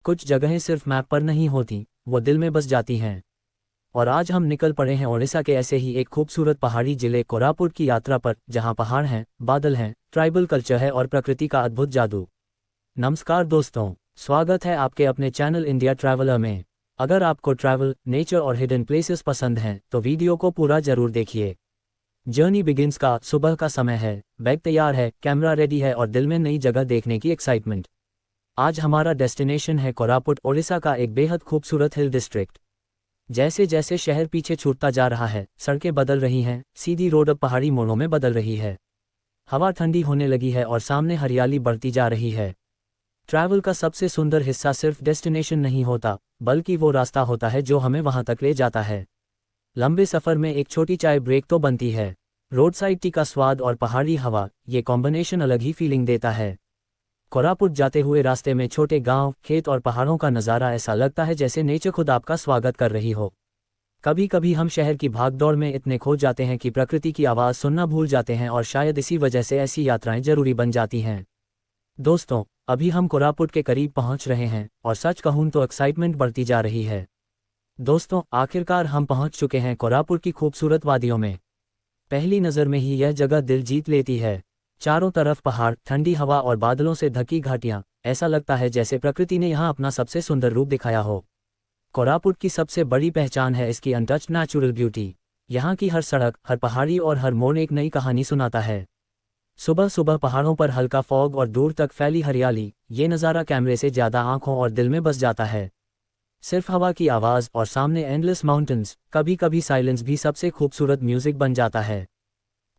कुछ जगहें सिर्फ मैप पर नहीं होती, वो दिल में बस जाती हैं। और आज हम निकल पड़े हैं ओडिशा के ऐसे ही एक खूबसूरत पहाड़ी जिले कोरापुट की यात्रा पर, जहां पहाड़ हैं, बादल हैं, ट्राइबल कल्चर है और प्रकृति का अद्भुत जादू। नमस्कार दोस्तों, स्वागत है आपके अपने चैनल इंडिया ट्रैवलर में। अगर आपको ट्रैवल, नेचर और हिडन प्लेसेस पसंद हैं तो वीडियो को पूरा जरूर देखिए। जर्नी बिगिंस का सुबह का समय है, बैग तैयार है, कैमरा रेडी है और दिल में नई जगह देखने की एक्साइटमेंट। आज हमारा डेस्टिनेशन है कोरापुट, ओडिशा का एक बेहद खूबसूरत हिल डिस्ट्रिक्ट। जैसे जैसे शहर पीछे छूटता जा रहा है, सड़कें बदल रही हैं, सीधी रोड अब पहाड़ी मोड़ों में बदल रही है। हवा ठंडी होने लगी है और सामने हरियाली बढ़ती जा रही है। ट्रैवल का सबसे सुंदर हिस्सा सिर्फ डेस्टिनेशन नहीं होता, बल्कि वो रास्ता होता है जो हमें वहां तक ले जाता है। लंबे सफर में एक छोटी चाय ब्रेक तो बनती है। रोड साइड टी का स्वाद और पहाड़ी हवा, ये कॉम्बिनेशन अलग ही फीलिंग देता है। कोरापुट जाते हुए रास्ते में छोटे गांव, खेत और पहाड़ों का नज़ारा ऐसा लगता है जैसे नेचर खुद आपका स्वागत कर रही हो। कभी कभी हम शहर की भागदौड़ में इतने खो जाते हैं कि प्रकृति की आवाज़ सुनना भूल जाते हैं, और शायद इसी वजह से ऐसी यात्राएं जरूरी बन जाती हैं। दोस्तों, अभी हम कोरापुट के करीब पहुंच रहे हैं और सच कहूं तो एक्साइटमेंट बढ़ती जा रही है। दोस्तों, आखिरकार हम पहुंच चुके हैं कोरापुट की खूबसूरत वादियों में। पहली नज़र में ही यह जगह दिल जीत लेती है। चारों तरफ पहाड़, ठंडी हवा और बादलों से ढकी घाटियां, ऐसा लगता है जैसे प्रकृति ने यहाँ अपना सबसे सुंदर रूप दिखाया हो। कोरापुट की सबसे बड़ी पहचान है इसकी अनटच्ड नेचुरल ब्यूटी। यहाँ की हर सड़क, हर पहाड़ी और हर मोड़ एक नई कहानी सुनाता है। सुबह सुबह पहाड़ों पर हल्का फॉग और दूर तक फैली हरियाली, ये नज़ारा कैमरे से ज़्यादा आंखों और दिल में बस जाता है। सिर्फ हवा की आवाज़ और सामने एंडलेस माउंटेन्स, कभी कभी साइलेंस भी सबसे खूबसूरत म्यूजिक बन जाता है।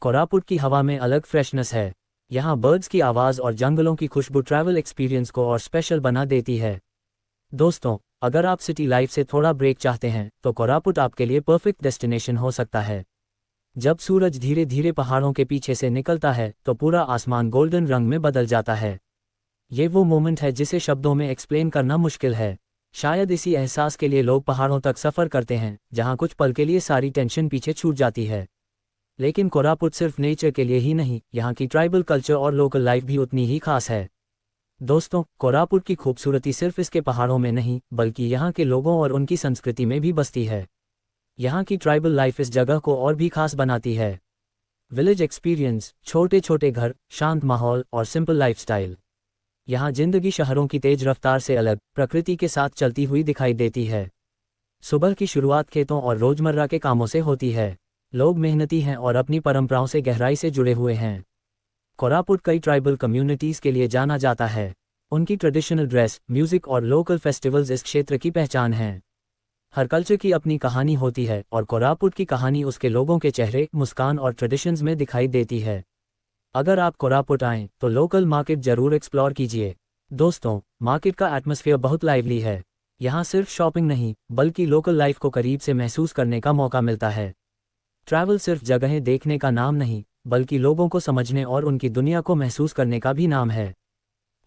कोरापुट की हवा में अलग फ्रेशनेस है। यहाँ बर्ड्स की आवाज़ और जंगलों की खुशबू ट्रैवल एक्सपीरियंस को और स्पेशल बना देती है। दोस्तों, अगर आप सिटी लाइफ से थोड़ा ब्रेक चाहते हैं तो कोरापुट आपके लिए परफेक्ट डेस्टिनेशन हो सकता है। जब सूरज धीरे धीरे पहाड़ों के पीछे से निकलता है तो पूरा आसमान गोल्डन रंग में बदल जाता है। ये वो मोमेंट है जिसे शब्दों में एक्सप्लेन करना मुश्किल है। शायद इसी एहसास के लिए लोग पहाड़ों तक सफ़र करते हैं, जहाँ कुछ पल के लिए सारी टेंशन पीछे छूट जाती है। लेकिन कोरापुट सिर्फ नेचर के लिए ही नहीं, यहाँ की ट्राइबल कल्चर और लोकल लाइफ भी उतनी ही खास है। दोस्तों, कोरापुट की खूबसूरती सिर्फ इसके पहाड़ों में नहीं, बल्कि यहाँ के लोगों और उनकी संस्कृति में भी बसती है। यहाँ की ट्राइबल लाइफ इस जगह को और भी खास बनाती है। विलेज एक्सपीरियंस, छोटे छोटे घर, शांत माहौल और सिंपल लाइफस्टाइल। यहाँ जिंदगी शहरों की तेज रफ्तार से अलग, प्रकृति के साथ चलती हुई दिखाई देती है। सुबह की शुरुआत खेतों और रोजमर्रा के कामों से होती है। लोग मेहनती हैं और अपनी परंपराओं से गहराई से जुड़े हुए हैं। कोरापुट कई ट्राइबल कम्युनिटीज़ के लिए जाना जाता है। उनकी ट्रेडिशनल ड्रेस, म्यूजिक और लोकल फेस्टिवल्स इस क्षेत्र की पहचान हैं। हर कल्चर की अपनी कहानी होती है और कोरापुट की कहानी उसके लोगों के चेहरे, मुस्कान और ट्रेडिशंस में दिखाई देती है। अगर आप कोरापुट आएँ तो लोकल मार्केट जरूर एक्सप्लोर कीजिए। दोस्तों, मार्केट का एटमॉस्फेयर बहुत लाइवली है। यहाँ सिर्फ शॉपिंग नहीं, बल्कि लोकल लाइफ को करीब से महसूस करने का मौका मिलता है। ट्रैवल सिर्फ जगहें देखने का नाम नहीं, बल्कि लोगों को समझने और उनकी दुनिया को महसूस करने का भी नाम है।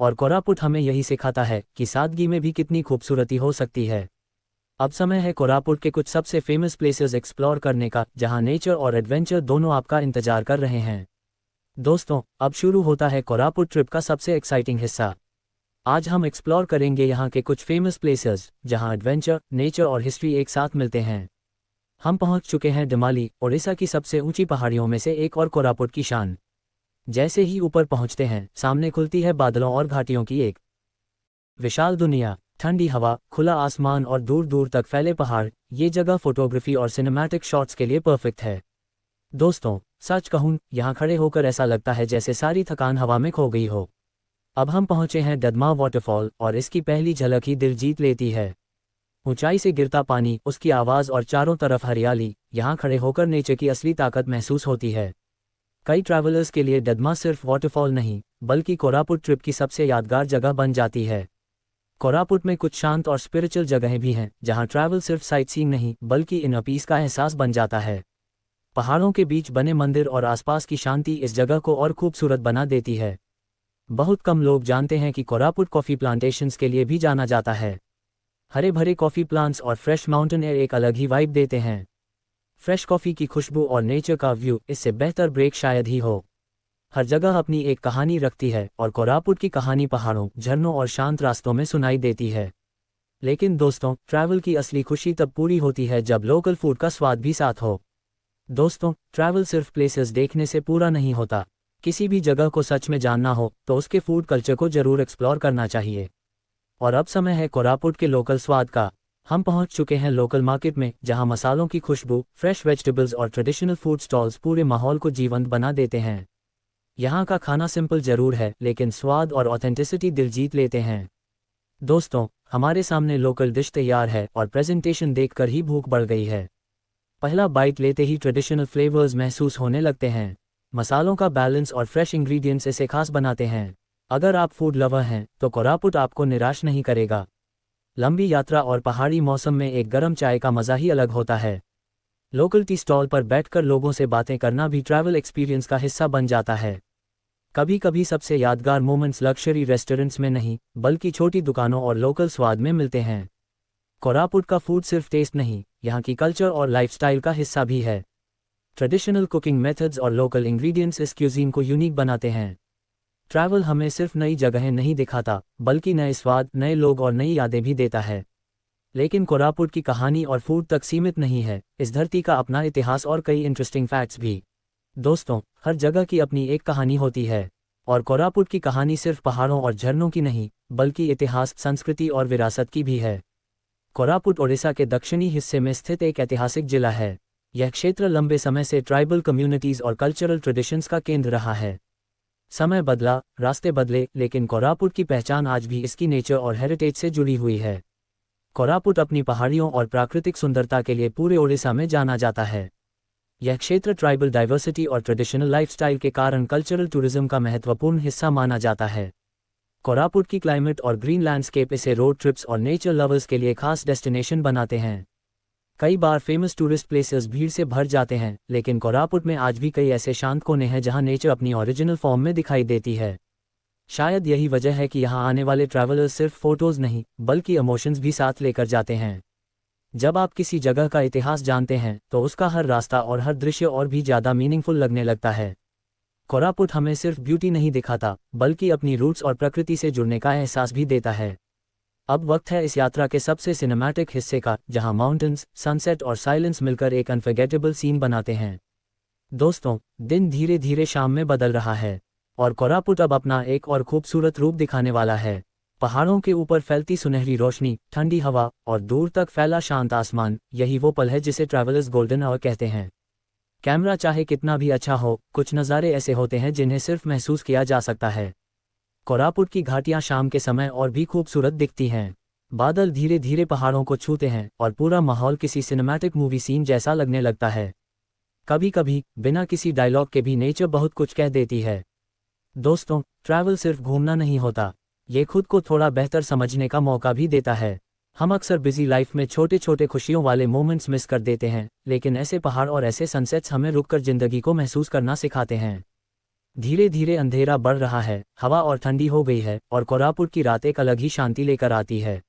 और कोरापुट हमें यही सिखाता है कि सादगी में भी कितनी खूबसूरती हो सकती है। अब समय है कोरापुट के कुछ सबसे फेमस प्लेसेस एक्सप्लोर करने का, जहां नेचर और एडवेंचर दोनों आपका इंतजार कर रहे हैं। दोस्तों, अब शुरू होता है कोरापुट ट्रिप का सबसे एक्साइटिंग हिस्सा। आज हम एक्सप्लोर करेंगे यहाँ के कुछ फेमस प्लेसेस, जहाँ एडवेंचर, नेचर और हिस्ट्री एक साथ मिलते हैं। हम पहुंच चुके हैं डिमाली, ओडिशा की सबसे ऊंची पहाड़ियों में से एक और कोरापुट की शान। जैसे ही ऊपर पहुंचते हैं, सामने खुलती है बादलों और घाटियों की एक विशाल दुनिया। ठंडी हवा, खुला आसमान और दूर दूर तक फैले पहाड़, ये जगह फोटोग्राफी और सिनेमैटिक शॉट्स के लिए परफेक्ट है। दोस्तों, सच कहूं, यहाँ खड़े होकर ऐसा लगता है जैसे सारी थकान हवा में खो गई हो। अब हम पहुंचे हैं ददमा वाटरफॉल और इसकी पहली झलक ही दिल जीत लेती है। ऊंचाई से गिरता पानी, उसकी आवाज़ और चारों तरफ हरियाली, यहाँ खड़े होकर नेचर की असली ताकत महसूस होती है। कई ट्रैवलर्स के लिए ददमा सिर्फ वाटरफॉल नहीं, बल्कि कोरापुट ट्रिप की सबसे यादगार जगह बन जाती है। कोरापुट में कुछ शांत और स्पिरिचुअल जगहें भी हैं, जहाँ ट्रैवल सिर्फ साइटसीइंग नहीं, बल्कि इनर पीस का एहसास बन जाता है। पहाड़ों के बीच बने मंदिर और आसपास की शांति इस जगह को और खूबसूरत बना देती है। बहुत कम लोग जानते हैं कि कोरापुट कॉफ़ी प्लांटेशंस के लिए भी जाना जाता है। हरे भरे कॉफ़ी प्लांट्स और फ्रेश माउंटेन एयर एक अलग ही वाइब देते हैं। फ्रेश कॉफ़ी की खुशबू और नेचर का व्यू, इससे बेहतर ब्रेक शायद ही हो। हर जगह अपनी एक कहानी रखती है और कोरापुट की कहानी पहाड़ों, झरनों और शांत रास्तों में सुनाई देती है। लेकिन दोस्तों, ट्रैवल की असली खुशी तब पूरी होती है जब लोकल फूड का स्वाद भी साथ हो। दोस्तों, ट्रैवल सिर्फ प्लेसेस देखने से पूरा नहीं होता। किसी भी जगह को सच में जानना हो तो उसके फूड कल्चर को जरूर एक्सप्लोर करना चाहिए। और अब समय है कोरापुट के लोकल स्वाद का। हम पहुंच चुके हैं लोकल मार्केट में, जहां मसालों की खुशबू, फ्रेश वेजिटेबल्स और ट्रेडिशनल फूड स्टॉल्स पूरे माहौल को जीवंत बना देते हैं। यहाँ का खाना सिंपल जरूर है, लेकिन स्वाद और ऑथेंटिसिटी दिल जीत लेते हैं। दोस्तों, हमारे सामने लोकल डिश तैयार है और प्रेजेंटेशन देखकर ही भूख बढ़ गई है। पहला बाइट लेते ही ट्रेडिशनल फ्लेवर्स महसूस होने लगते हैं। मसालों का बैलेंस और फ्रेश इंग्रेडिएंट्स इसे खास बनाते हैं। अगर आप फूड लवर हैं तो कोरापुट आपको निराश नहीं करेगा। लंबी यात्रा और पहाड़ी मौसम में एक गर्म चाय का मज़ा ही अलग होता है। लोकल टी स्टॉल पर बैठकर लोगों से बातें करना भी ट्रैवल एक्सपीरियंस का हिस्सा बन जाता है। कभी कभी सबसे यादगार मोमेंट्स लग्जरी रेस्टोरेंट्स में नहीं, बल्कि छोटी दुकानों और लोकल स्वाद में मिलते हैं। कोरापुट का फूड सिर्फ टेस्ट नहीं, यहाँ की कल्चर और लाइफस्टाइल का हिस्सा भी है। ट्रेडिशनल कुकिंग मेथड्स और लोकल इंग्रेडिएंट्स इस क्यूजीन को यूनिक बनाते हैं। ट्रैवल हमें सिर्फ नई जगहें नहीं दिखाता, बल्कि नए स्वाद, नए लोग और नई यादें भी देता है। लेकिन कोरापुट की कहानी और फूड तक सीमित नहीं है। इस धरती का अपना इतिहास और कई इंटरेस्टिंग फैक्ट्स भी। दोस्तों, हर जगह की अपनी एक कहानी होती है, और कोरापुट की कहानी सिर्फ पहाड़ों और झरनों की नहीं, बल्कि इतिहास, संस्कृति और विरासत की भी है। कोरापुट ओडिशा के दक्षिणी हिस्से में स्थित एक ऐतिहासिक जिला है। यह क्षेत्र लंबे समय से ट्राइबल कम्युनिटीज और कल्चरल ट्रेडिशंस का केंद्र रहा है। समय बदला, रास्ते बदले, लेकिन कोरापुट की पहचान आज भी इसकी नेचर और हेरिटेज से जुड़ी हुई है। कोरापुट अपनी पहाड़ियों और प्राकृतिक सुंदरता के लिए पूरे ओडिशा में जाना जाता है। यह क्षेत्र ट्राइबल डाइवर्सिटी और ट्रेडिशनल लाइफस्टाइल के कारण कल्चरल टूरिज्म का महत्वपूर्ण हिस्सा माना जाता है। कोरापुट की क्लाइमेट और ग्रीन लैंडस्केप इसे रोड ट्रिप्स और नेचर लवर्स के लिए खास डेस्टिनेशन बनाते हैं। कई बार फेमस टूरिस्ट प्लेसेस भीड़ से भर जाते हैं, लेकिन कोरापुट में आज भी कई ऐसे शांत कोने हैं जहां नेचर अपनी ओरिजिनल फॉर्म में दिखाई देती है। शायद यही वजह है कि यहां आने वाले ट्रैवलर्स सिर्फ फोटोज नहीं, बल्कि इमोशंस भी साथ लेकर जाते हैं। जब आप किसी जगह का इतिहास जानते हैं तो उसका हर रास्ता और हर दृश्य और भी ज़्यादा मीनिंगफुल लगने लगता है। कोरापुट हमें सिर्फ ब्यूटी नहीं दिखाता, बल्कि अपनी रूट्स और प्रकृति से जुड़ने का एहसास भी देता है। अब वक्त है इस यात्रा के सबसे सिनेमैटिक हिस्से का, जहां माउंटेन्स, सनसेट और साइलेंस मिलकर एक अनफॉरगेटेबल सीन बनाते हैं। दोस्तों, दिन धीरे धीरे शाम में बदल रहा है, और कोरापुट अब अपना एक और खूबसूरत रूप दिखाने वाला है। पहाड़ों के ऊपर फैलती सुनहरी रोशनी, ठंडी हवा और दूर तक फैला शांत आसमान, यही वो पल है जिसे ट्रैवलर्स गोल्डन आवर कहते हैं। कैमरा चाहे कितना भी अच्छा हो, कुछ नज़ारे ऐसे होते हैं जिन्हें सिर्फ महसूस किया जा सकता है। कोरापुट की घाटियां शाम के समय और भी खूबसूरत दिखती हैं। बादल धीरे धीरे पहाड़ों को छूते हैं और पूरा माहौल किसी सिनेमैटिक मूवी सीन जैसा लगने लगता है। कभी कभी बिना किसी डायलॉग के भी नेचर बहुत कुछ कह देती है। दोस्तों, ट्रैवल सिर्फ घूमना नहीं होता, ये खुद को थोड़ा बेहतर समझने का मौका भी देता है। हम अक्सर बिजी लाइफ में छोटे छोटे खुशियों वाले मोमेंट्स मिस कर देते हैं, लेकिन ऐसे पहाड़ और ऐसे सनसेट्स हमें रुककर जिंदगी को महसूस करना सिखाते हैं। धीरे धीरे अंधेरा बढ़ रहा है, हवा और ठंडी हो गई है, और कोरापुट की रात एक अलग ही शांति लेकर आती है।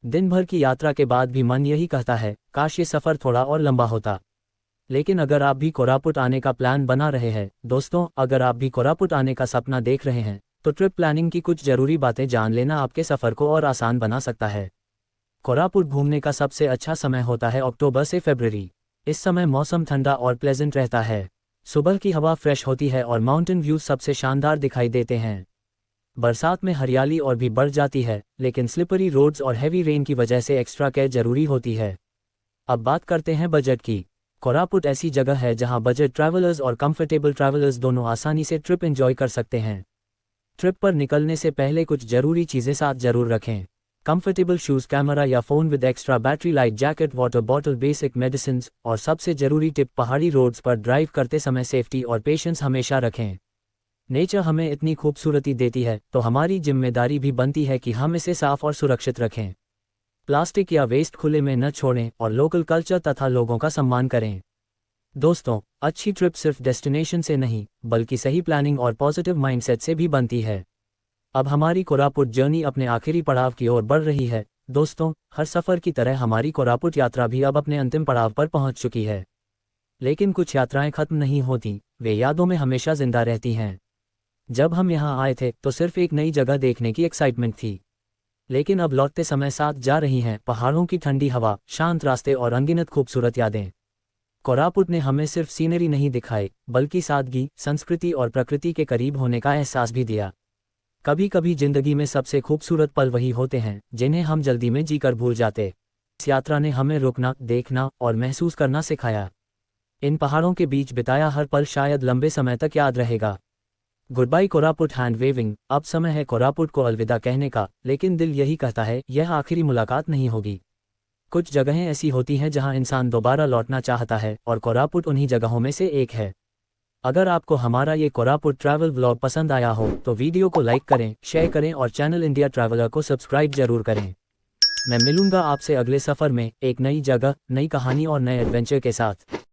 दिन भर की यात्रा के बाद भी मन यही कहता है, काश ये सफ़र थोड़ा और लंबा होता। लेकिन अगर आप भी कोरापुट आने का प्लान बना रहे हैं, दोस्तों, अगर आप भी कोरापुट आने का सपना देख रहे हैं, तो ट्रिप प्लानिंग की कुछ जरूरी बातें जान लेना आपके सफ़र को और आसान बना सकता है। कोरापुट घूमने का सबसे अच्छा समय होता है अक्टूबर से फरवरी। इस समय मौसम ठंडा और प्लेजेंट रहता है। सुबह की हवा फ्रेश होती है और माउंटेन व्यूज सबसे शानदार दिखाई देते हैं। बरसात में हरियाली और भी बढ़ जाती है, लेकिन स्लिपरी रोड्स और हैवी रेन की वजह से एक्स्ट्रा केयर जरूरी होती है। अब बात करते हैं बजट की। कोरापुट ऐसी जगह है जहां बजट ट्रैवलर्स और कंफर्टेबल ट्रैवलर्स दोनों आसानी से ट्रिप एंजॉय कर सकते हैं। ट्रिप पर निकलने से पहले कुछ जरूरी चीज़ें साथ जरूर रखें। कंफर्टेबल शूज़, कैमरा या phone with extra battery, light jacket, water bottle, basic medicines, और सबसे ज़रूरी टिप, पहाड़ी रोड्स पर ड्राइव करते समय सेफ्टी और पेशेंस हमेशा रखें। नेचर हमें इतनी खूबसूरती देती है, तो हमारी जिम्मेदारी भी बनती है कि हम इसे साफ और सुरक्षित रखें। प्लास्टिक या वेस्ट खुले में न छोड़ें और लोकल कल्चर तथा लोगों का सम्मान करें। दोस्तों, अच्छी ट्रिप सिर्फ डेस्टिनेशन से नहीं, बल्कि सही प्लानिंग और पॉजिटिव माइंडसेट से भी बनती है। अब हमारी कोरापुट जर्नी अपने आखिरी पड़ाव की ओर बढ़ रही है। दोस्तों, हर सफ़र की तरह हमारी कोरापुट यात्रा भी अब अपने अंतिम पड़ाव पर पहुंच चुकी है। लेकिन कुछ यात्राएं खत्म नहीं होती, वे यादों में हमेशा जिंदा रहती हैं। जब हम यहाँ आए थे तो सिर्फ एक नई जगह देखने की एक्साइटमेंट थी। लेकिन अब लौटते समय साथ जा रही हैं पहाड़ों की ठंडी हवा, शांत रास्ते और अनगिनत खूबसूरत यादें। कोरापुट ने हमें सिर्फ सीनरी नहीं दिखाई, बल्कि सादगी, संस्कृति और प्रकृति के करीब होने का एहसास भी दिया। कभी कभी जिंदगी में सबसे खूबसूरत पल वही होते हैं जिन्हें हम जल्दी में जीकर भूल जाते। इस यात्रा ने हमें रुकना, देखना और महसूस करना सिखाया। इन पहाड़ों के बीच बिताया हर पल शायद लंबे समय तक याद रहेगा। Good bye Koraput hand waving. अब समय है कोरापुट को अलविदा कहने का, लेकिन दिल यही कहता है यह आखिरी मुलाकात नहीं होगी। कुछ जगहें ऐसी होती हैं जहां इंसान दोबारा लौटना चाहता है, और कोरापुट उन्हीं जगहों में से एक है। अगर आपको हमारा ये कोरापुट ट्रैवल व्लॉग पसंद आया हो तो वीडियो को लाइक करें, शेयर करें और चैनल इंडिया ट्रैवलर को सब्सक्राइब जरूर करें। मैं मिलूंगा आपसे अगले सफ़र में एक नई जगह, नई कहानी और नए एडवेंचर के साथ।